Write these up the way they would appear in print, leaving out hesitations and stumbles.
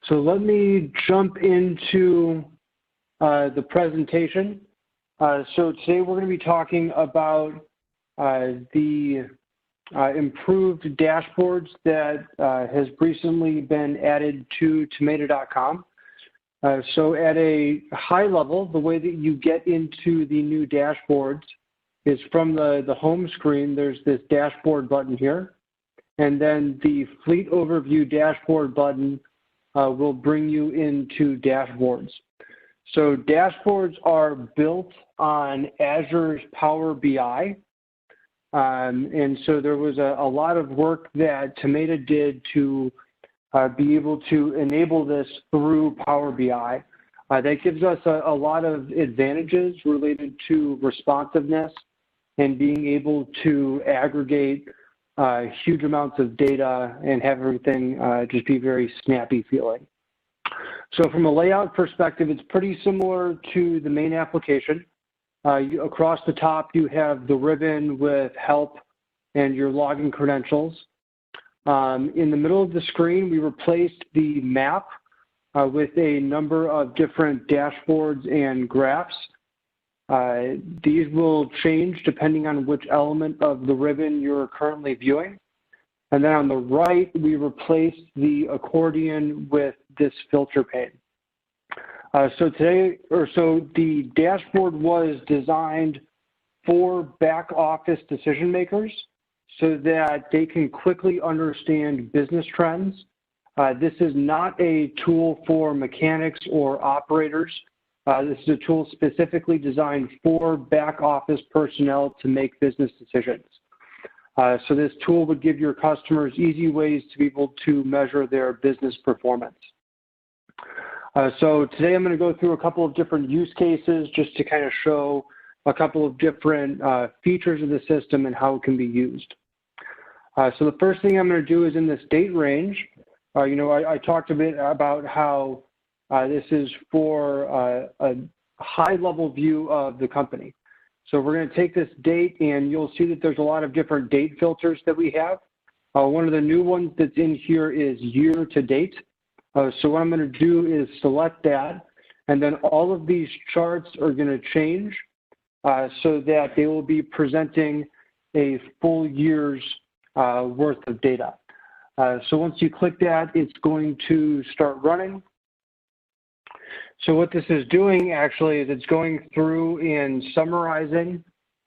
So let me jump into the presentation. So today we're going to be talking about the improved dashboards that has recently been added to Temeda.com. So at a high level, the way that you get into the new dashboards is from the home screen. There's this dashboard button here, and then the fleet overview dashboard button will bring you into dashboards. So dashboards are built on Azure's Power BI. And so there was a lot of work that Temeda did to be able to enable this through Power BI. That gives us a lot of advantages related to responsiveness and being able to aggregate huge amounts of data and have everything just be very snappy feeling. So from a layout perspective, it's pretty similar to the main application. Across the top, you have the ribbon with help and your login credentials. In the middle of the screen, we replaced the map with a number of different dashboards and graphs. These will change depending on which element of the ribbon you're currently viewing. And then on the right, we replaced the accordion with this filter pane. So the dashboard was designed for back office decision makers so that they can quickly understand business trends. This is not a tool for mechanics or operators. This is a tool specifically designed for back office personnel to make business decisions. So this tool would give your customers easy ways to be able to measure their business performance. So today I'm going to go through a couple of different use cases just to kind of show a couple of different features of the system and how it can be used. So the first thing I'm going to do is in this date range. I talked a bit about how this is for a high-level view of the company. So we're going to take this date, and you'll see that there's a lot of different date filters that we have. One of the new ones that's in here is year to date. So what I'm going to do is select that, and then all of these charts are going to change so that they will be presenting a full year's worth of data. So once you click that, it's going to start running. So what this is doing actually is it's going through and summarizing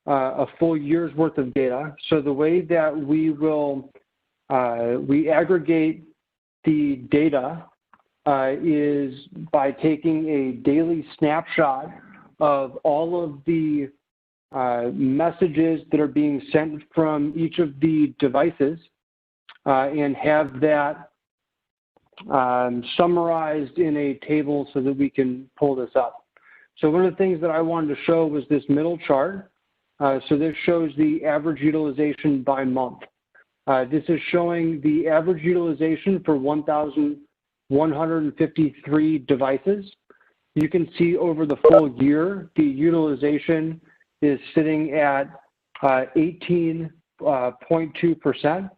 a full year's worth of data. So the way that we aggregate the data is by taking a daily snapshot of all of the messages that are being sent from each of the devices and have that summarized in a table so that we can pull this up. So one of the things that I wanted to show was this middle chart. So this shows the average utilization by month. This is showing the average utilization for 1,153 devices. You can see over the full year, the utilization is sitting at 18.2%.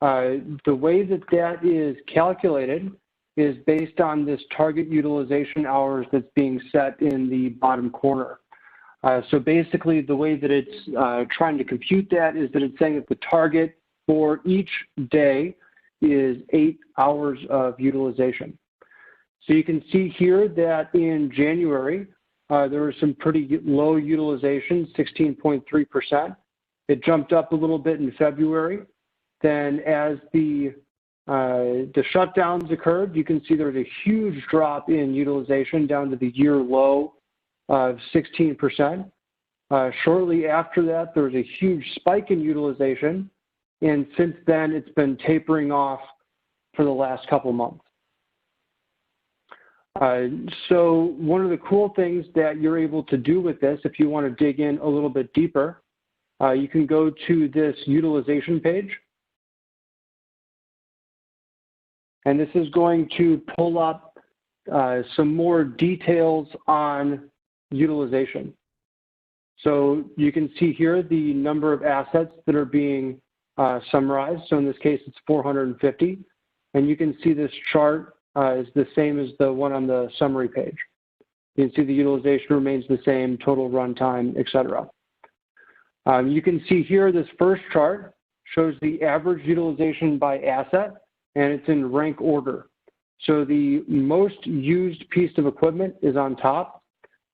The way that is calculated is based on this target utilization hours that's being set in the bottom corner. So basically the way that it's trying to compute that is that it's saying that the target for each day is 8 hours of utilization. So you can see here that in January, there was some pretty low utilization, 16.3%. It jumped up a little bit in February. Then as the shutdowns occurred, you can see there was a huge drop in utilization down to the year low of 16%. Shortly after that, there was a huge spike in utilization. And since then, it's been tapering off for the last couple months. So one of the cool things that you're able to do with this, if you want to dig in a little bit deeper, you can go to this utilization page. And this is going to pull up some more details on utilization. So you can see here the number of assets that are being summarized. So in this case, it's 450. And you can see this chart is the same as the one on the summary page. You can see the utilization remains the same, total runtime, et cetera. You can see here this first chart shows the average utilization by asset, and it's in rank order. So the most used piece of equipment is on top,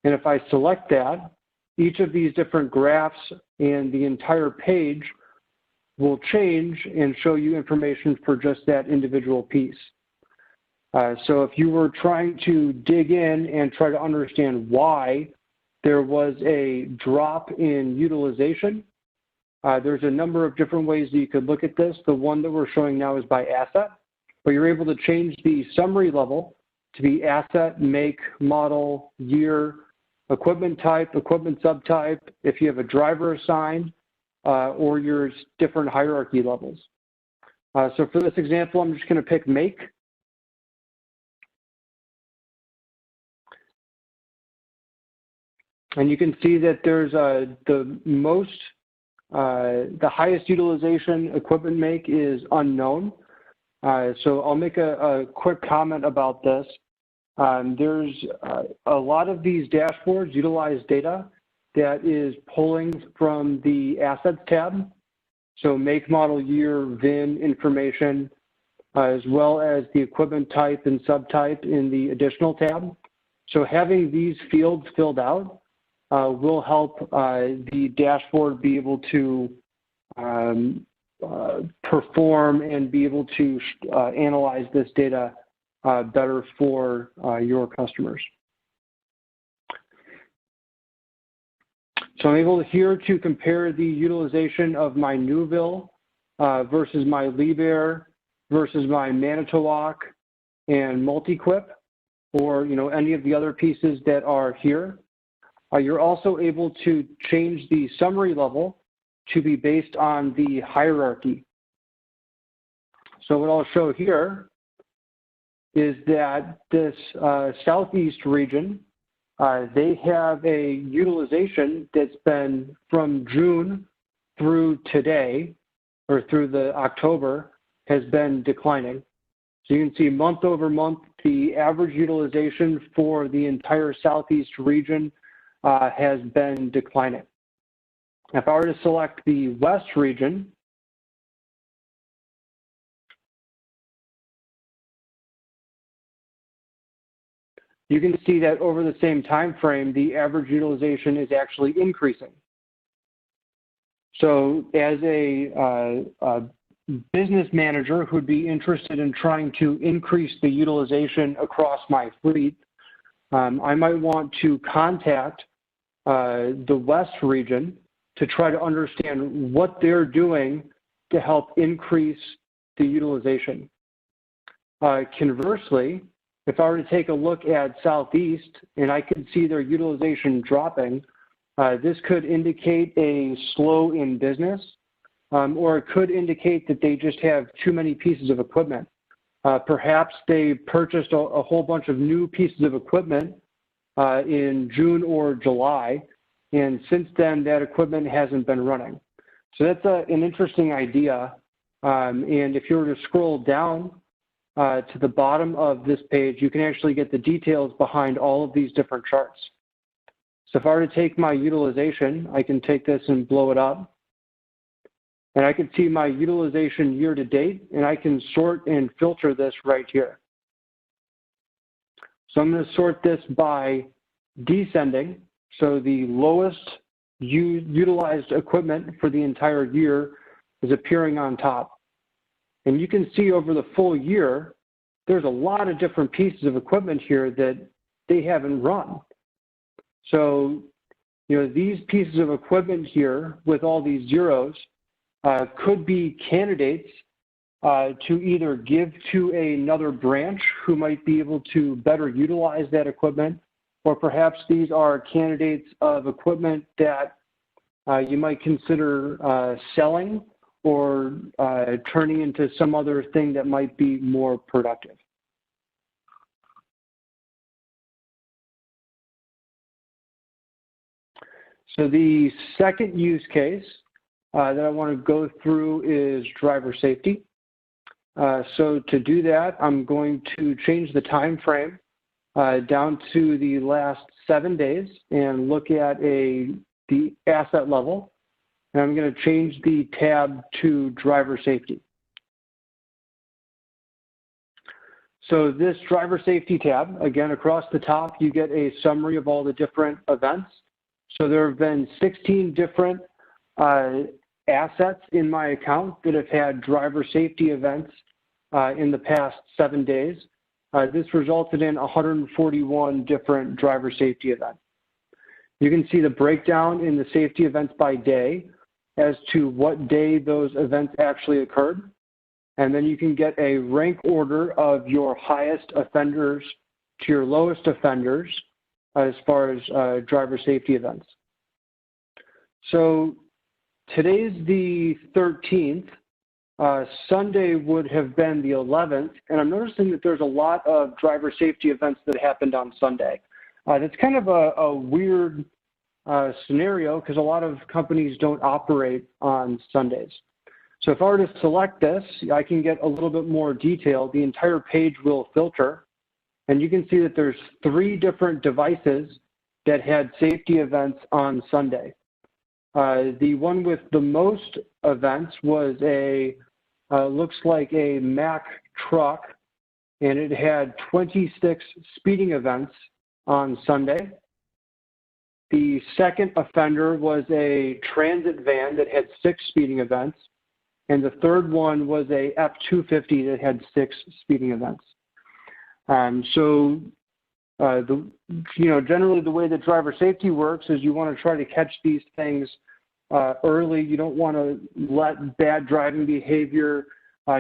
and if I select that, each of these different graphs and the entire page will change and show you information for just that individual piece. So if you were trying to dig in and try to understand why there was a drop in utilization, there's a number of different ways that you could look at this. The one that we're showing now is by asset, but you're able to change the summary level to be asset, make, model, year, equipment type, equipment subtype, if you have a driver assigned, or your different hierarchy levels. So for this example, I'm just going to pick make. And you can see that there's the highest utilization equipment make is unknown. So I'll make a quick comment about this. There's a lot of these dashboards utilize data that is pulling from the assets tab. So make, model, year, VIN information, as well as the equipment type and subtype in the additional tab. So having these fields filled out will help the dashboard be able to perform and be able to analyze this data better for your customers. So I'm able here to compare the utilization of my Newville versus my Liebherr versus my Manitowoc and Multiquip, or any of the other pieces that are here. You're also able to change the summary level to be based on the hierarchy. So what I'll show here is that this Southeast region, they have a utilization that's been from June through today, or through the October, has been declining. So you can see month over month, the average utilization for the entire Southeast region has been declining. If I were to select the West region, you can see that over the same time frame, the average utilization is actually increasing. So as a business manager who'd be interested in trying to increase the utilization across my fleet, I might want to contact the West region to try to understand what they're doing to help increase the utilization. Conversely, if I were to take a look at Southeast and I could see their utilization dropping, this could indicate a slow in business, or it could indicate that they just have too many pieces of equipment. Perhaps they purchased a whole bunch of new pieces of equipment in June or July, and since then that equipment hasn't been running. So that's an interesting idea. And if you were to scroll down to the bottom of this page, you can actually get the details behind all of these different charts. So if I were to take my utilization, I can take this and blow it up. And I can see my utilization year to date, and I can sort and filter this right here. So I'm going to sort this by descending. So the lowest utilized equipment for the entire year is appearing on top. And you can see over the full year, there's a lot of different pieces of equipment here that they haven't run. So, these pieces of equipment here with all these zeros could be candidates to either give to another branch who might be able to better utilize that equipment, or perhaps these are candidates of equipment that you might consider selling or turning into some other thing that might be more productive. So the second use case that I want to go through is driver safety. So to do that, I'm going to change the time frame down to the last 7 days and look at the asset level. And I'm going to change the tab to driver safety. So this driver safety tab, again, across the top, you get a summary of all the different events. So there have been 16 different assets in my account that have had driver safety events in the past 7 days. This resulted in 141 different driver safety events. You can see the breakdown in the safety events by day as to what day those events actually occurred. And then you can get a rank order of your highest offenders to your lowest offenders as far as driver safety events. So today's the 13th. Sunday would have been the 11th, and I'm noticing that there's a lot of driver safety events that happened on Sunday. That's kind of a weird scenario because a lot of companies don't operate on Sundays. So if I were to select this, I can get a little bit more detail. The entire page will filter, and you can see that there's 3 different devices that had safety events on Sunday. The one with the most events was looks like a Mack truck, and it had 26 speeding events on Sunday. The second offender was a transit van that had 6 speeding events, and the third one was a F-250 that had 6 speeding events. Generally the way that driver safety works is you want to try to catch these things early. You don't want to let bad driving behavior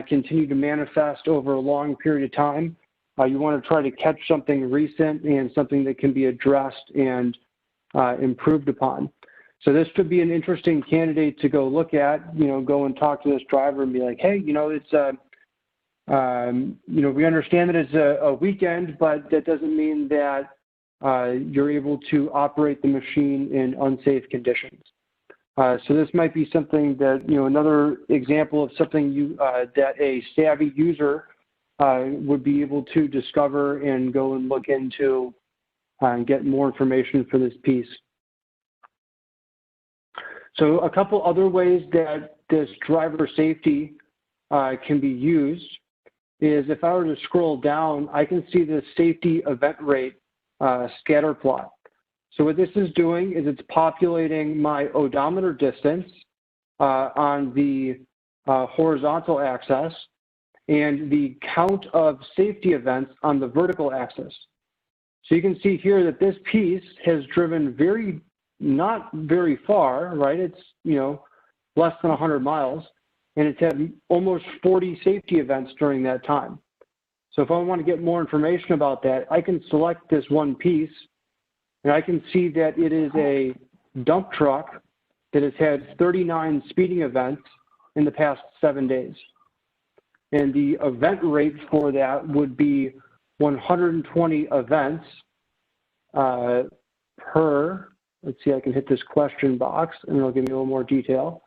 continue to manifest over a long period of time. You want to try to catch something recent and something that can be addressed and improved upon. So this could be an interesting candidate to go look at, go and talk to this driver and be like, hey, it's we understand that it's a weekend, but that doesn't mean that you're able to operate the machine in unsafe conditions. So this might be something that, another example of something that a savvy user would be able to discover and go and look into and get more information for this piece. So a couple other ways that this driver safety can be used is if I were to scroll down, I can see the safety event rate scatter plot. So what this is doing is it's populating my odometer distance on the horizontal axis and the count of safety events on the vertical axis. So you can see here that this piece has driven not very far, right? It's, less than 100 miles, and it's had almost 40 safety events during that time. So if I want to get more information about that, I can select this one piece, and I can see that it is a dump truck that has had 39 speeding events in the past 7 days. And the event rate for that would be 120 events per, let's see, I can hit this question box and it'll give me a little more detail.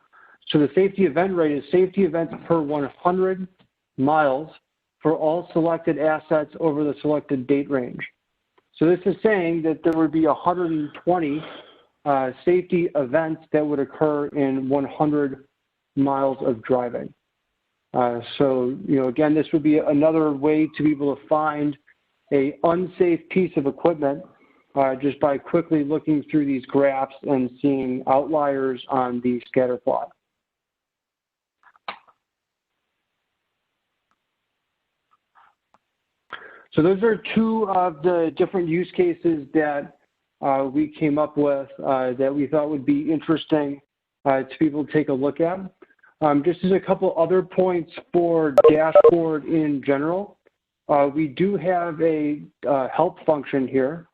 So the safety event rate is safety events per 100 miles for all selected assets over the selected date range. So this is saying that there would be 120 safety events that would occur in 100 miles of driving. So, again, this would be another way to be able to find an unsafe piece of equipment just by quickly looking through these graphs and seeing outliers on the scatter plot. So those are 2 of the different use cases that we came up with that we thought would be interesting to people to take a look at. Just as a couple other points for dashboard in general, we do have a help function here.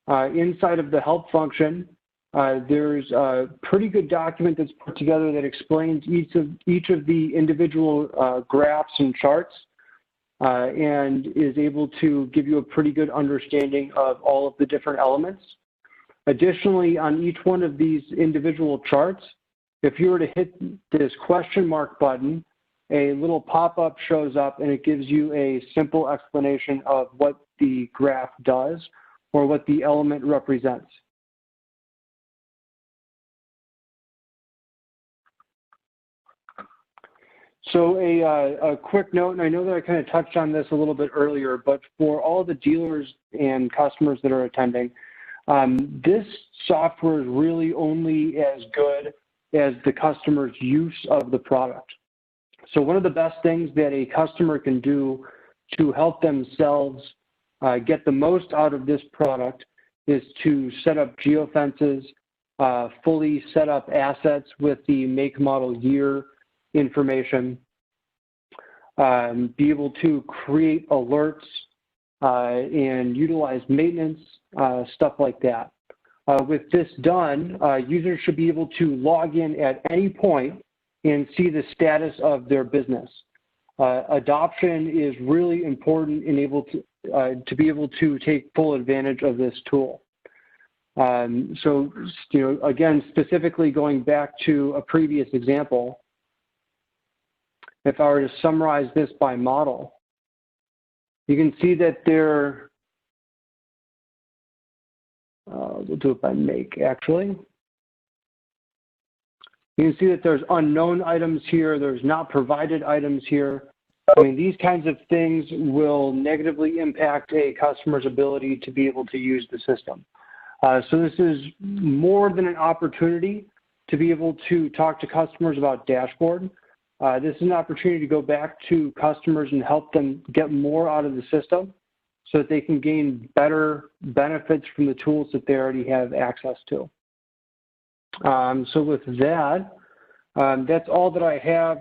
Inside of the help function, there's a pretty good document that's put together that explains each of the individual graphs and charts and is able to give you a pretty good understanding of all of the different elements. Additionally, on each one of these individual charts, if you were to hit this question mark button, a little pop-up shows up and it gives you a simple explanation of what the graph does or what the element represents. So a quick note, and I know that I kind of touched on this a little bit earlier, but for all the dealers and customers that are attending, this software is really only as good as the customer's use of the product. So one of the best things that a customer can do to help themselves get the most out of this product is to set up geofences, fully set up assets with the make, model, year information, be able to create alerts and utilize maintenance, stuff like that. With this done, users should be able to log in at any point and see the status of their business. Adoption is really important in able to be able to take full advantage of this tool. So, again, specifically going back to a previous example, if I were to summarize this by model, you can see that there, we'll do it by make, actually. You can see that there's unknown items here, there's not provided items here. I mean, these kinds of things will negatively impact a customer's ability to be able to use the system. So this is more than an opportunity to be able to talk to customers about dashboard. This is an opportunity to go back to customers and help them get more out of the system so that they can gain better benefits from the tools that they already have access to. So with that, that's all that I have.